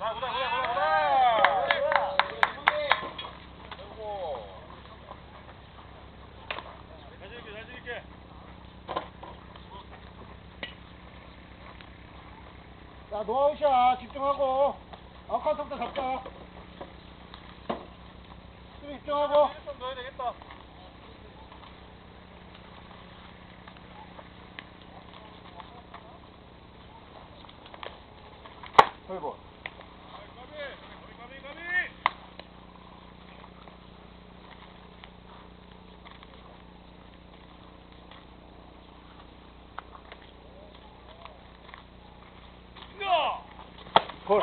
자, 노아웃이야. 집중하고. 아웃카운트부터 잡자. 수비 집중하고. 1점 넣어야 되겠다. 돌볼. 볼.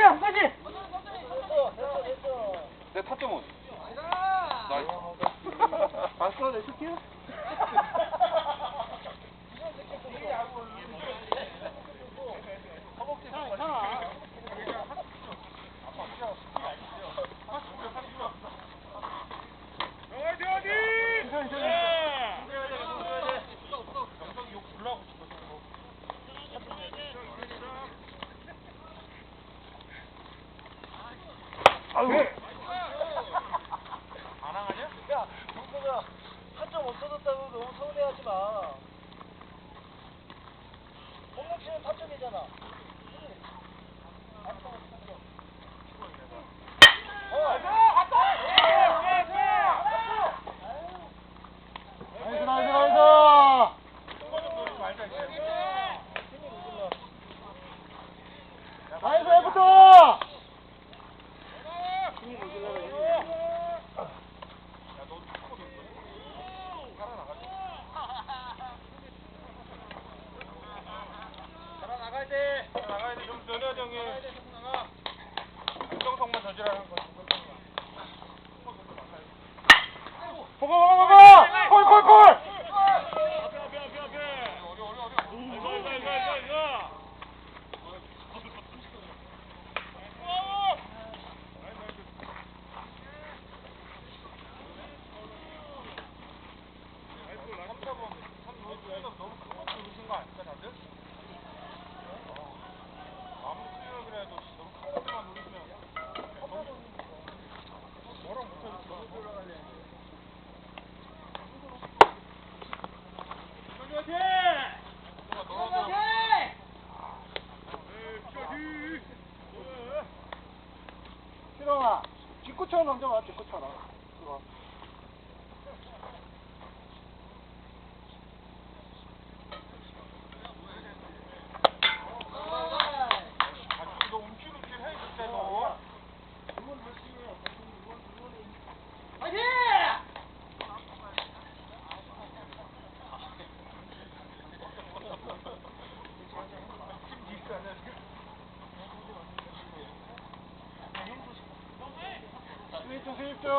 홈까지. 내 타점은? 나이스. 봤어, 내 슈팅? 아유. 안 항하냐? 야, 동서가 4점 없어졌다고 너무 서운해하지 마. 홈런 치는 4점이잖아. 나이스. 나이스, 애프터! 나가야 돼. 좀 넣어야 돼, 형님. 안정성만 저지라는 거. 보고! 콜! 신영아, 뒷구처럼 던져봐, 뒷구처럼. 그거. 너 움찔움찔 해, 진짜 너. 수입 중.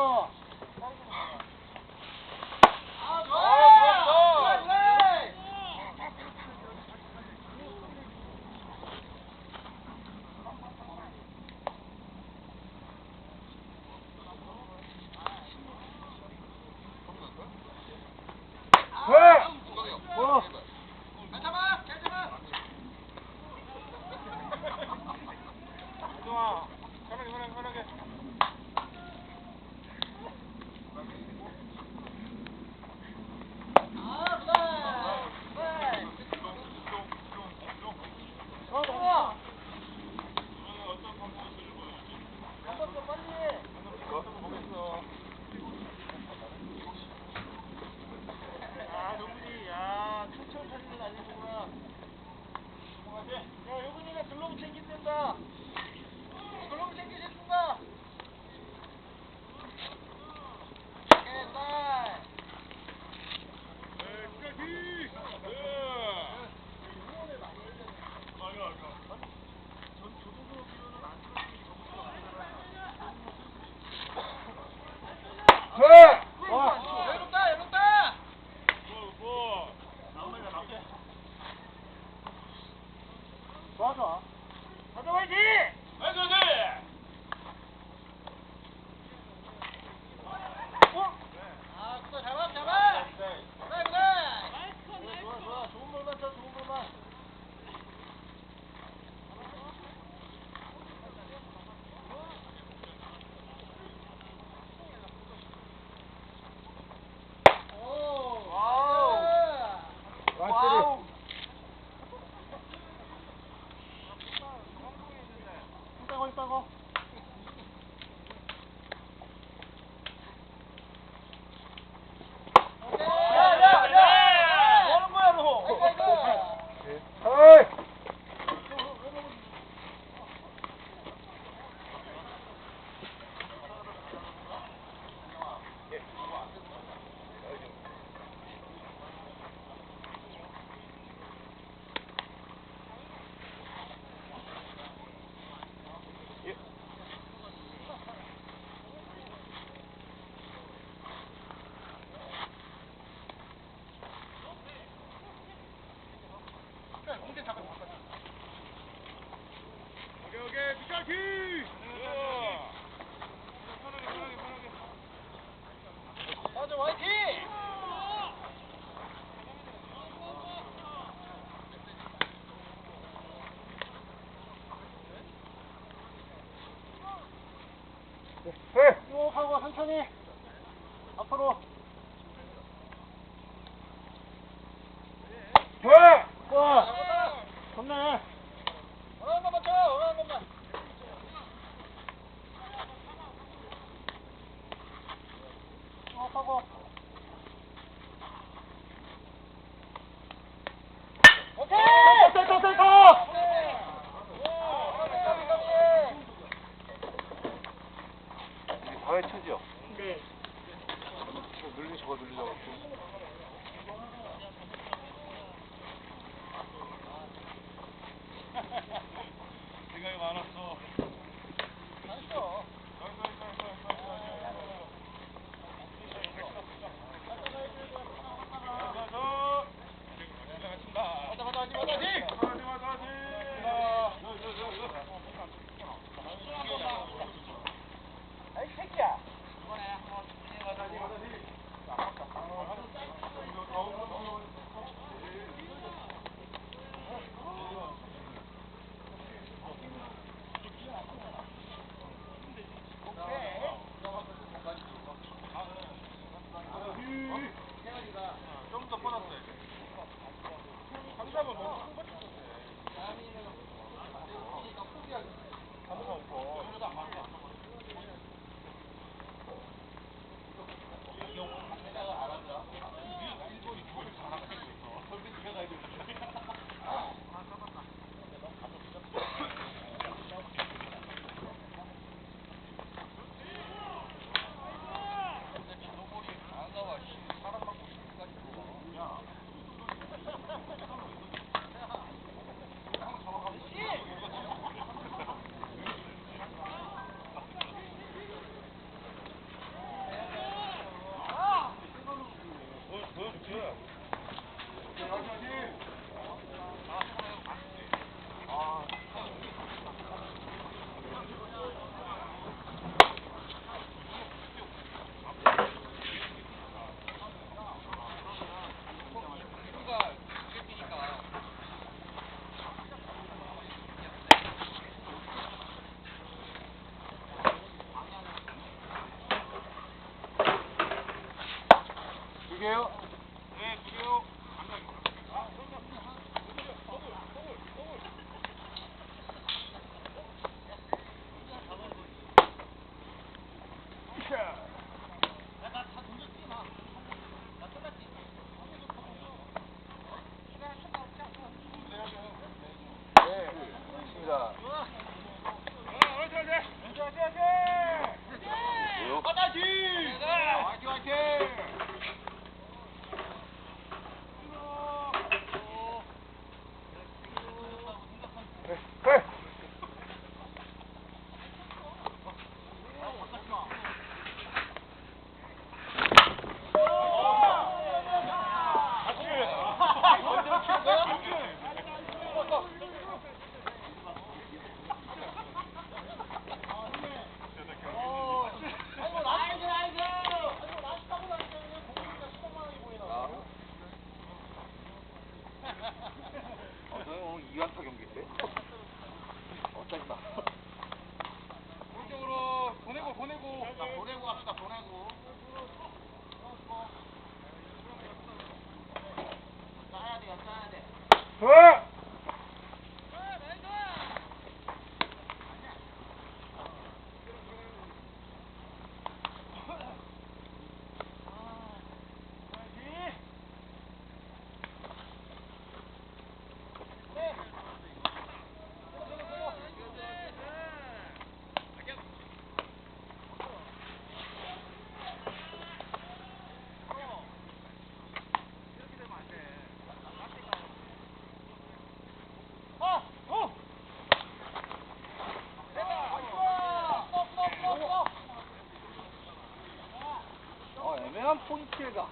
좋아. 편하게. 글로브 챙긴다. 글로브 챙기신다. 좋아. 가져와야지. 아, 그거 잡아. 천천히. 앞으로. 와! 좋네. 어느 한 번만 쳐, 어느 한 번만. 하고. 오케이! 됐다. 사회 처지요. 네. 저거 늘리자고. 생각이 많았어. 잘했어. 아이 새끼야. 좀 더 뻗었어야 돼. 상담은 너무 큰 거 쳤어. 두개요? 네, 두개요. 네, 있습니다. 뭐요? 화이팅, 화이팅! 오늘 2안타 경기인데? 어쩌지마. 오른쪽으로 보내고. 자, 보내고 갑시다, 보내고. 짜야 돼요, 짜야 돼. 애매한 포인트가.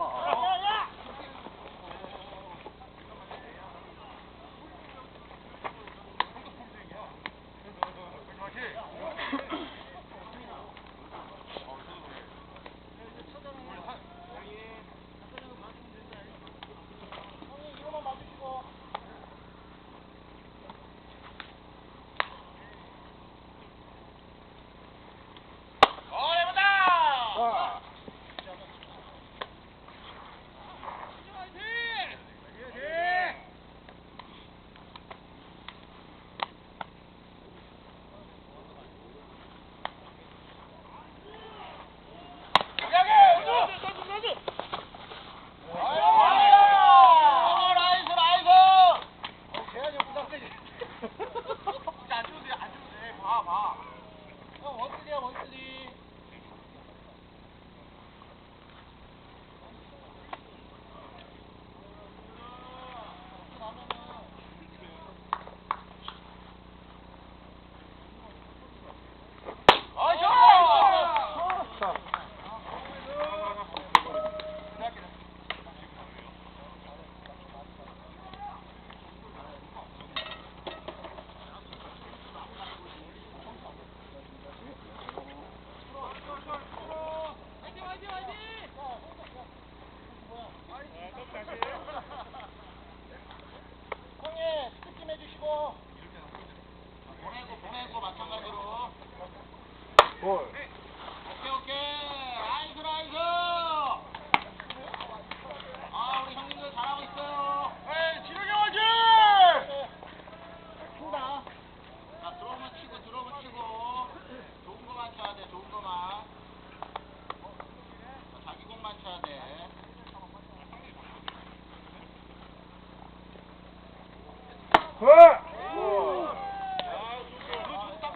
해보자!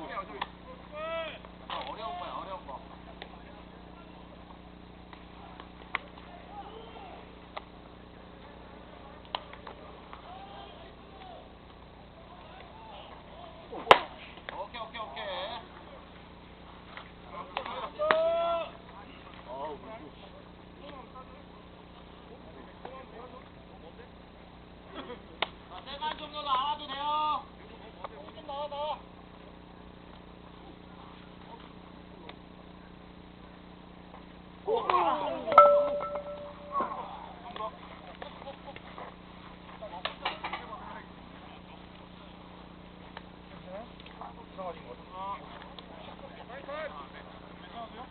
해야 돼. 어려운 거야, 어려운 거. 오케이, 오케이, 오케이. 자, 세간 정도 나와도 돼요. 좀 나와, 나와.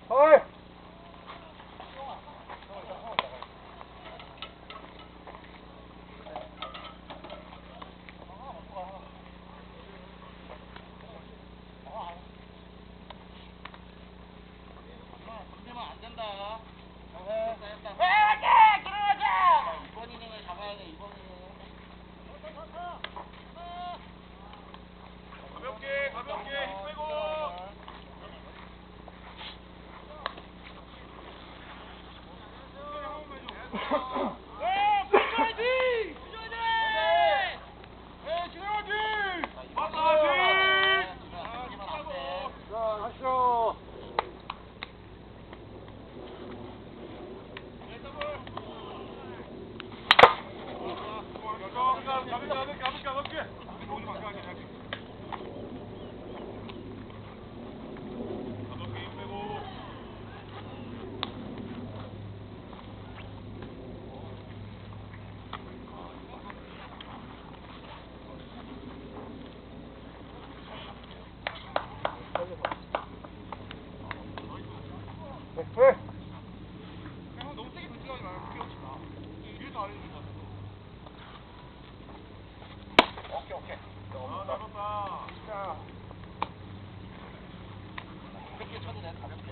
어이! 건드면 안 된다. 됐다, 됐다. 들어가자! 이번 이닝을 잡아야 돼, 이번 이닝. 가볍게 가볍게 힘 빼고. 하시오. 가볍게. 힘 빼고. 네. 너무 세게 던지지 말고 그게 없지 마. 위에서 아래로 좀 가서. 오케이, 오케이. 아, 잘한다. 자. 가볍게 쳐도 돼, 가볍게.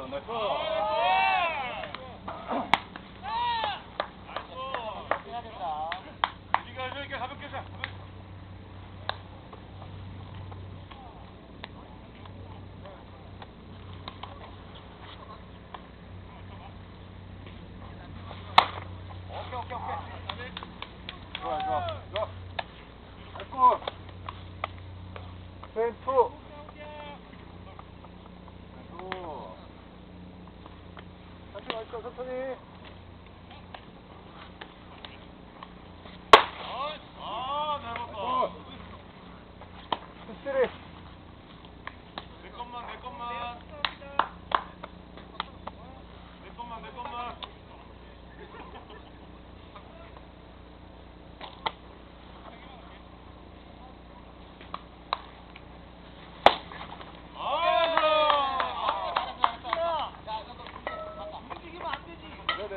나이스. 해야 된다. 네가 이렇게 가볍게 자. 오케이, 오케이, 오케이. 좋아. 됐고. 펜투. 천천히. 아, 잘 봤다. 스트레. 내 것만. 움직이면 안 되지. 네네.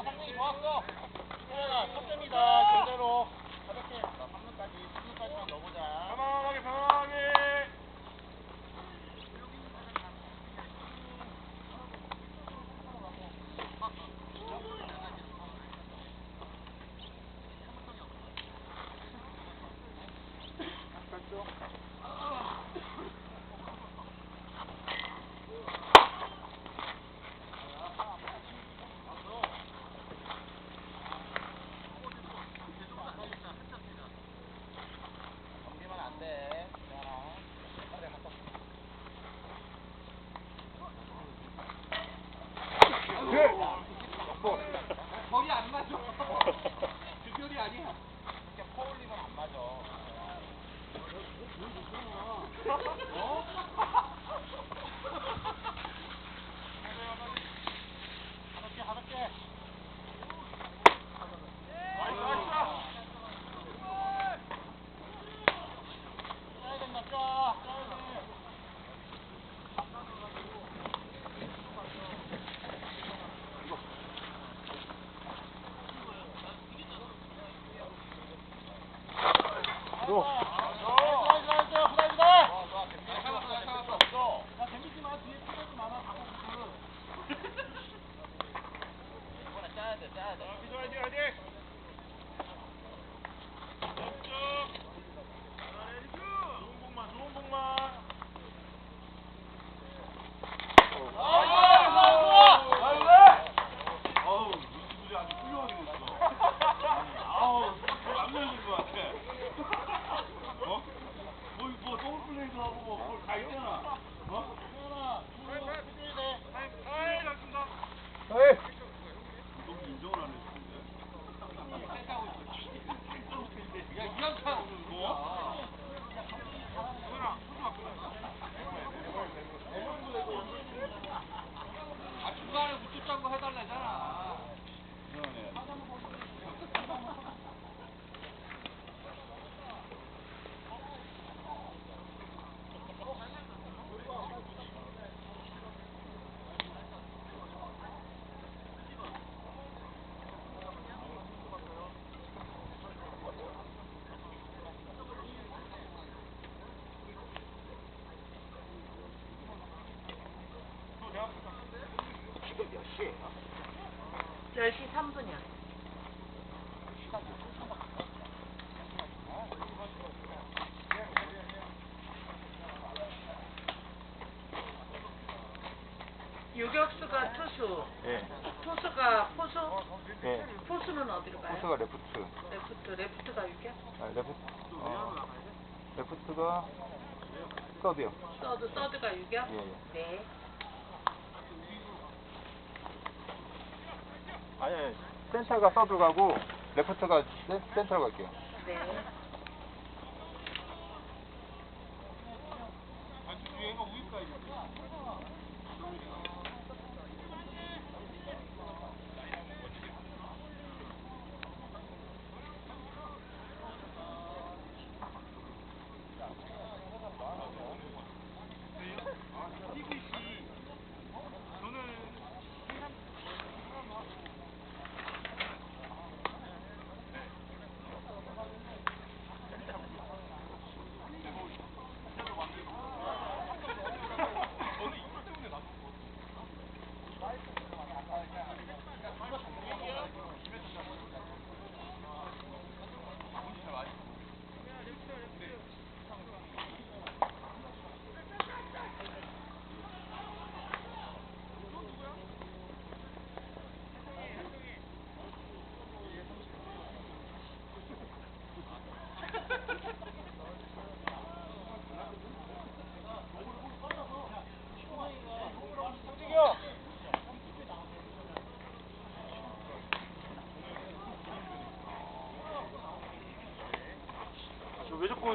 상당히 좋았어. 수현아, 첫 점이다. 제대로. 가볍게. 3루까지만 넣어보자. 편안하게. 넘기면 안 돼. 수현아. 거리 안 맞아. 그 별이 아니야. 이렇게 퍼올리면 안 맞아. 가볍게. 짜야 된다, 짜야 돼. 짜야 돼. 화이팅. 좋은 공만. 아우, 눈치보지 아주 훌륭하게 됐어. 아우, 안 열린 것 같아. 어? 뭐 더블플레이도 하고 뭐다 있잖아. 어? 너무 인정을 안 했는데. 야, 이한칸. 뭐? 아, 중간에 우쭈 거 해달라잖아. 미안해. 지금 몇 시에요? 10시 3분이야. 유격수가 투수, 예, 투수가 포수, 예. 포수는 어디로 가요? 포스가 레프트. 레프트가 유격? 레프트가 서드요. 서드가 유격? 예, 예. 네. 아니, 센터가 서드 가고 레프트가 센터로 갈게요. 네. 얘가 우유까지.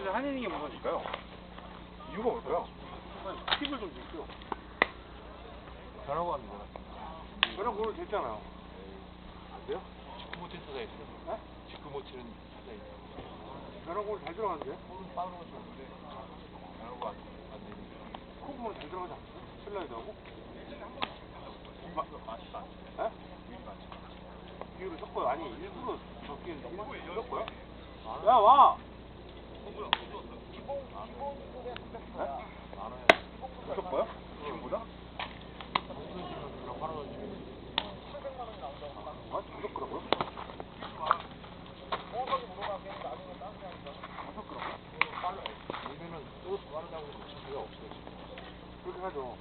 왜 한이닝이 무너질까요? 이유가 뭘까요? 팁을 좀 주시오. 변화가 안 되잖아. 저랑 그걸 됐잖아요. 안 돼요? 직구 못 치는 타자 있어. 네? 직구 못 치는 타자 있어. 저랑 그걸 잘 들어가는데? 볼은 빠른 것이 없는데 변화가 안 되는. 코브는 잘 들어가지 않았어요? 슬라이드하고? 맞지도 않지. 예? 위기 맞지. 비율을 섞어요. 아니, 일부러 적기는 섞어요? 야, 와! 섞어요? 지금보다? 아, 더 섞으라고요? 요새는 또 빠르다고 놓칠 수가 없어. 그렇게 하죠.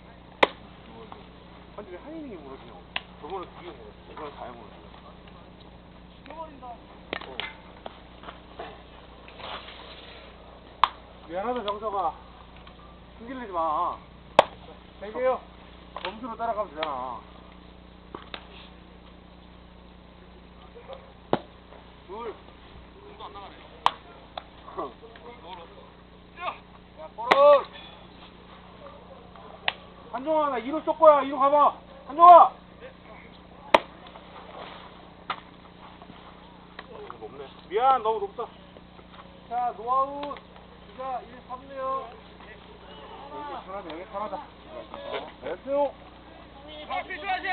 아니, 왜 한이닝이 무너지냐고. 저번에 두개 무너졌어. 이번에 다해 무너졌어. 미안하다, 정서가. 숨길리지 마. 되게요. 점수로 따라가면 되잖아. 둘. 공도 안 나가네. 야, 버릇! 한종아, 나 2루 쏠 거야. 2루 가봐. 한종아! 높네. 미안, 너무 높다. 자, 노아웃. 주자, 1, 3루요. 여기 편하다, 여기 편하다. 됐어요. 커피 좋아하지?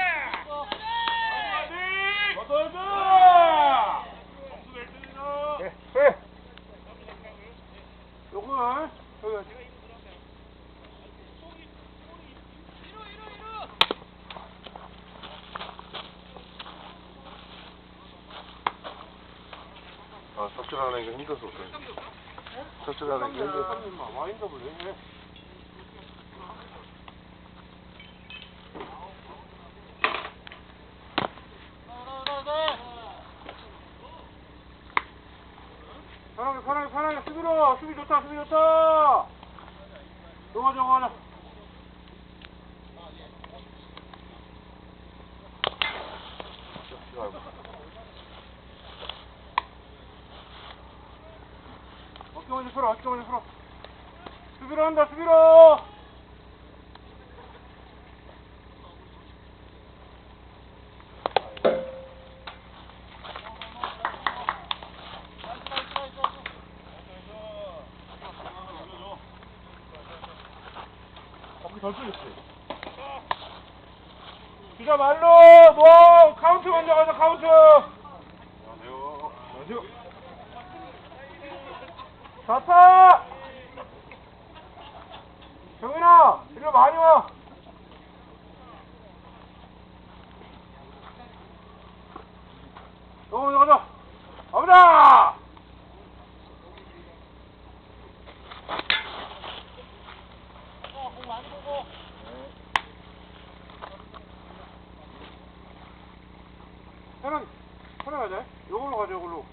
어떠하자! 네, 네. 요거는, 여기. 아, 섭질하는 게 힘들어서 그래. 섭질하는 게 힘들어서. 와인더블 왜 해? 편하게 수비로 수비 좋다 저거 어깨 먼저 풀어 수비로 한다 수비로 덜 뚫렸지. 주자 말로 노 카운트 먼저 가자 카운트 안녕하세요 좋다 정인아 이리 많이 와 너 먼저 가자 가보자 편하게 가자 요걸로 가자 요걸로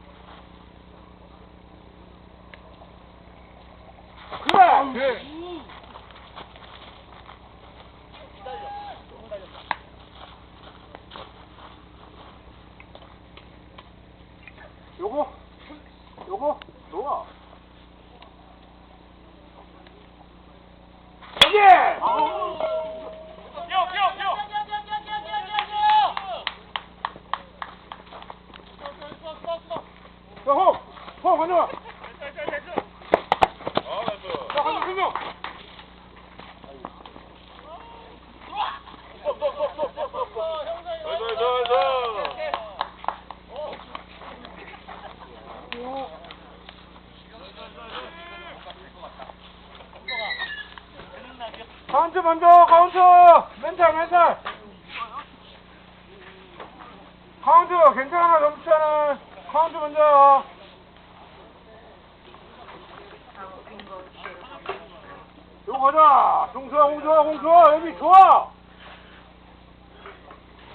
그래 요거 놓아 여기 야, 호, 가져와. 자, 한 명. 카운트 먼저, 카운트. 멘탈. 카운트, 괜찮아, 점수차는. 카운트 먼저. 요거 가자. 홍수아, 여기 좋아.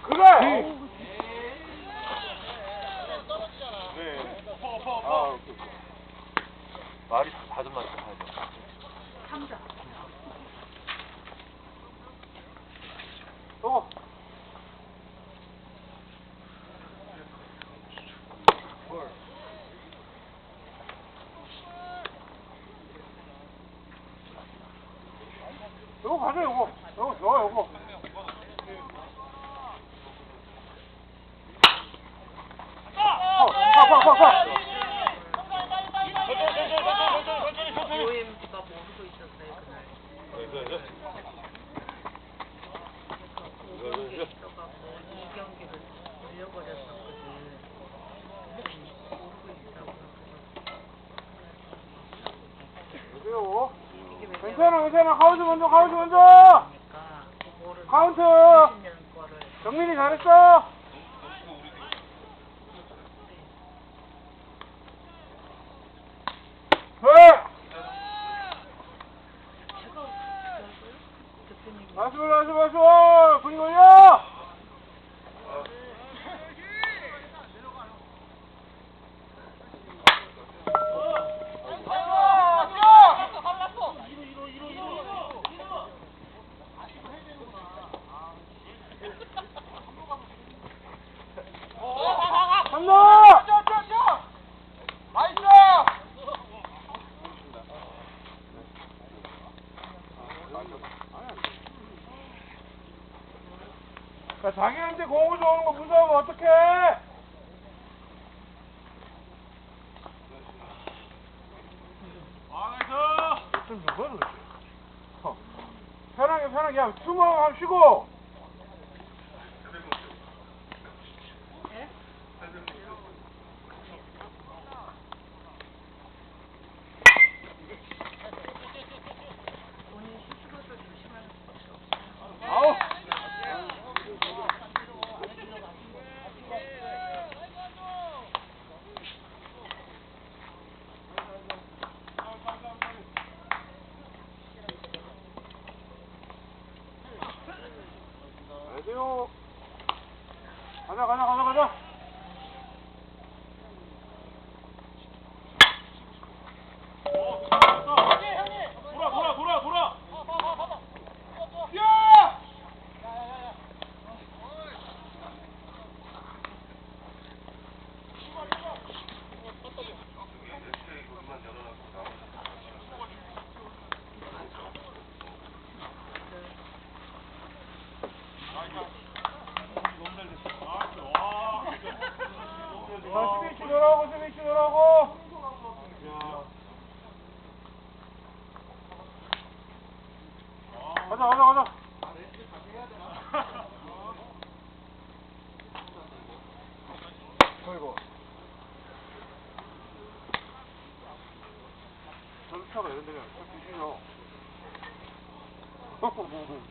그래. 네. 말이 다좀 맞다, 다좀. 3점. 요거. 괜찮아. 카운트 먼저. 그러니까 그거를 카운트. 하시는 거를 정민이 잘했어. 제가 대표님 마스. 분위 올려. 자, 자기한테 공을 주는 거 무서우면 어떡해? 좀 누가 그러지? 편하게 야, 숨어 한번 쉬고. 예? 본인 스스로도 조심하는 것이 없어요. 아우. 안녕하세요. 가자. 돌아. 뛰어! 자, 스위치 들어가고. 가자. 어이구. 전차가 이런 데가 딱 주시죠. 안녕하세요.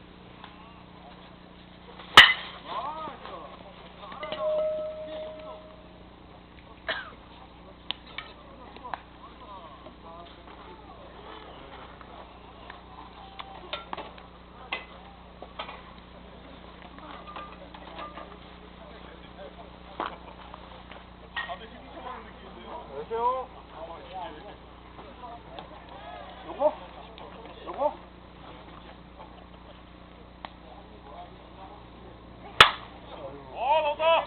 요거? 나왔다.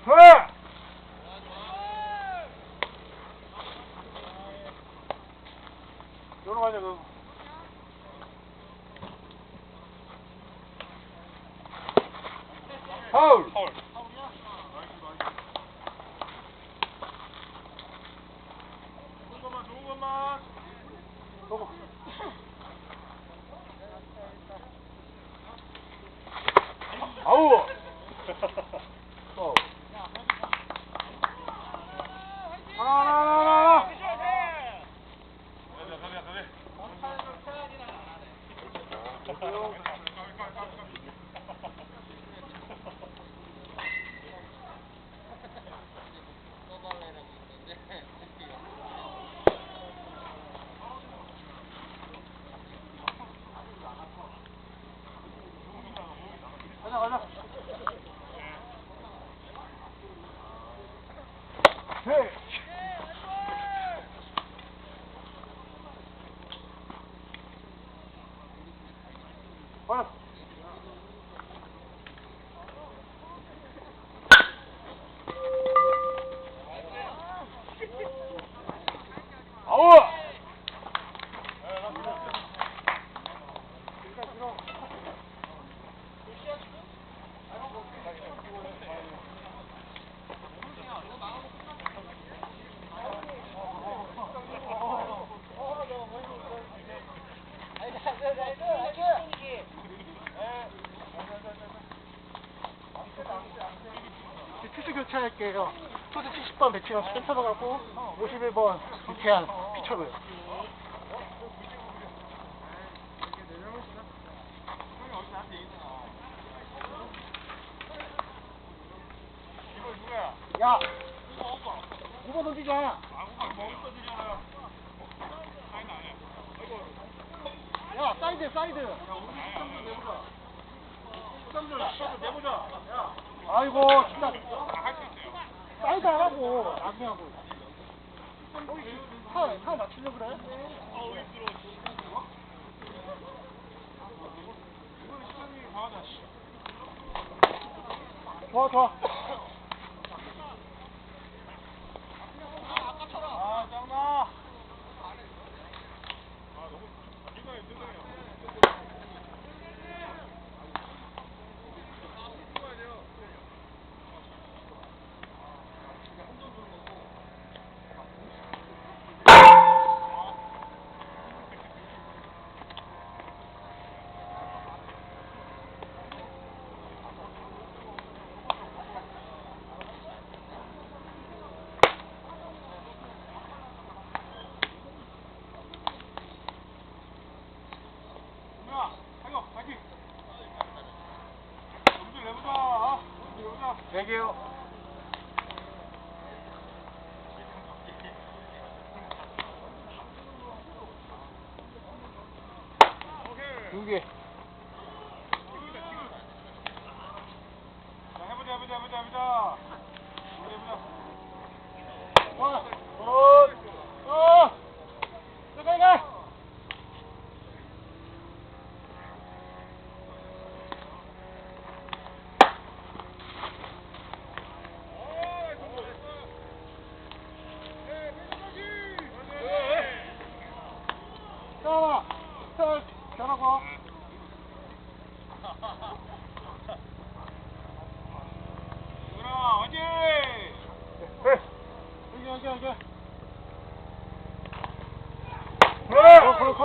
고. 요로 가자, 그. 파울. 좋은 것만. 고. 아우. 하나. 아우! 투수 교체할게요. 투수 70번 배치영 센터로 가고 51번 이태한 피처로요. 야, 5번 던지자. 야, 사이드, 사이드. 아이고, 진짜. 사이드 하라고, 남이하고. 타 맞추려고 그래? 좋아, 좋아. 대기요. 두 개. 잘하고. 여기. 그렇고.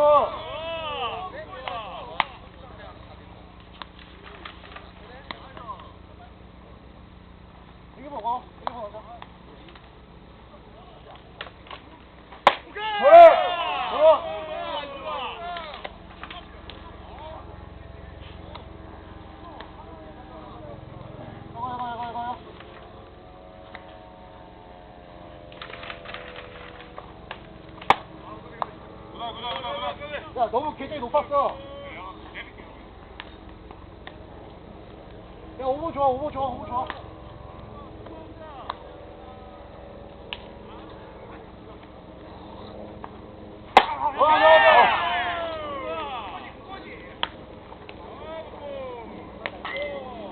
이거 먹어. 이거 먹어. 좋아. 이거. 야, 너무 계단이 높았어. 야, 5번 좋아.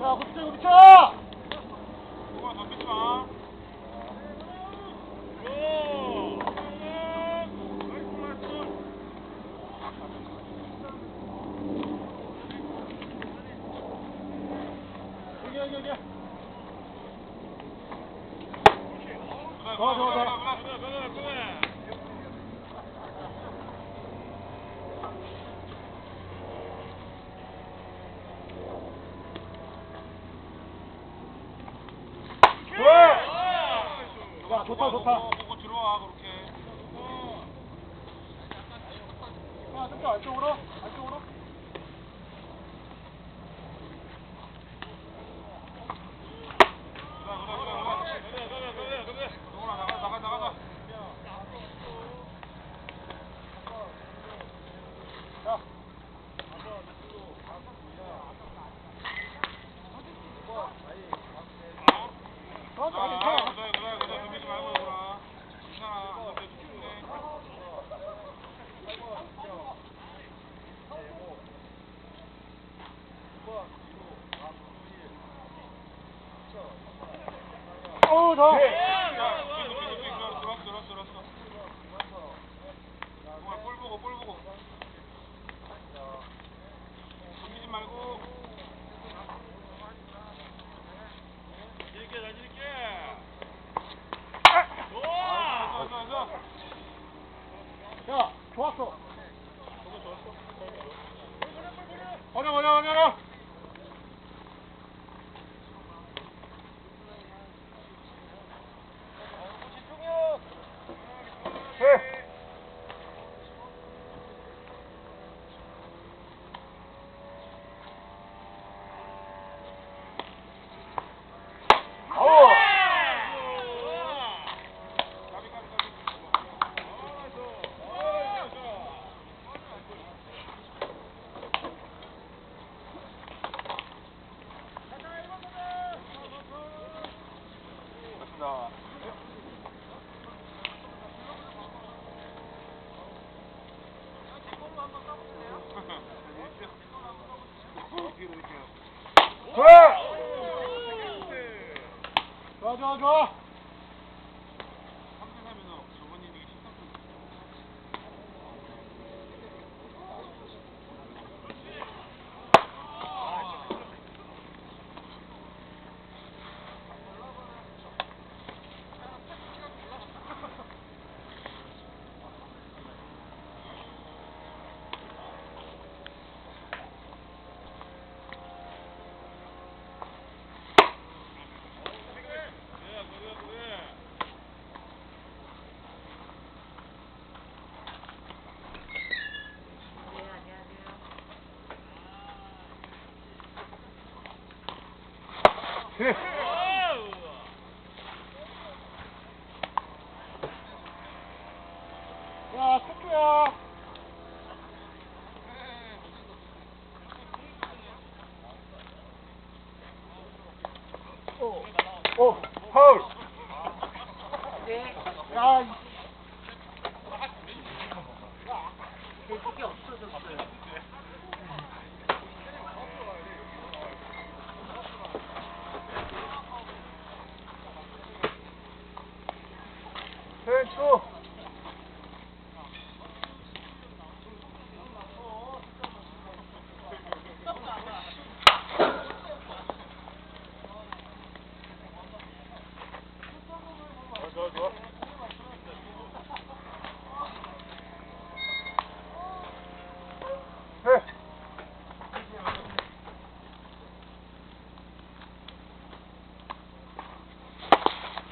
야, 붙여! 여기. 좋아. 야, 좋다. 보고 들어와 그렇게. 야, 좀 안쪽으로. 나가. 자. 그래, 준비지 말고 그러나. 괜찮아. 안 돼, 충분해. 줘, 줘. 들었어. 정말 볼 보고. 숨기지 말고. 길게. 좋아. 야, 좋았어. 버려. 해. 아우. 나. 좋아. 3대3에서 저번 이닝이 13분. 해. 야, 토끼야. 오, 파울. 네. 야, 돼지가 없어졌어요. 왼쪽. 좋아. 해.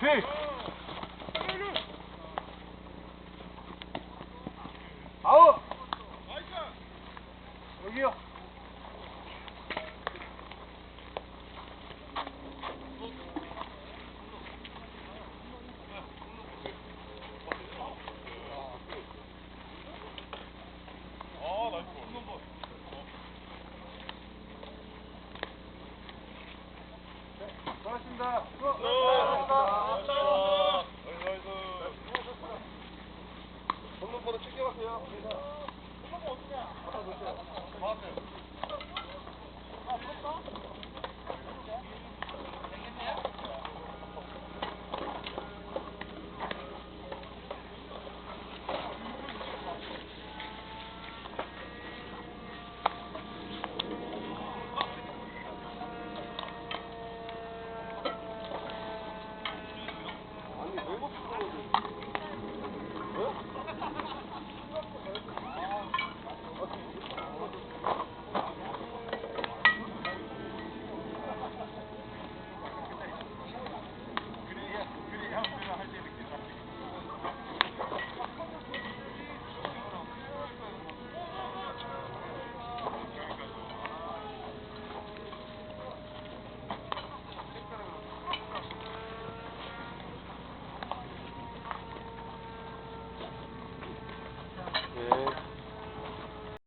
휘. 아웃. 여기요. 고맙습니다. 번호 챙겨가세요. 아,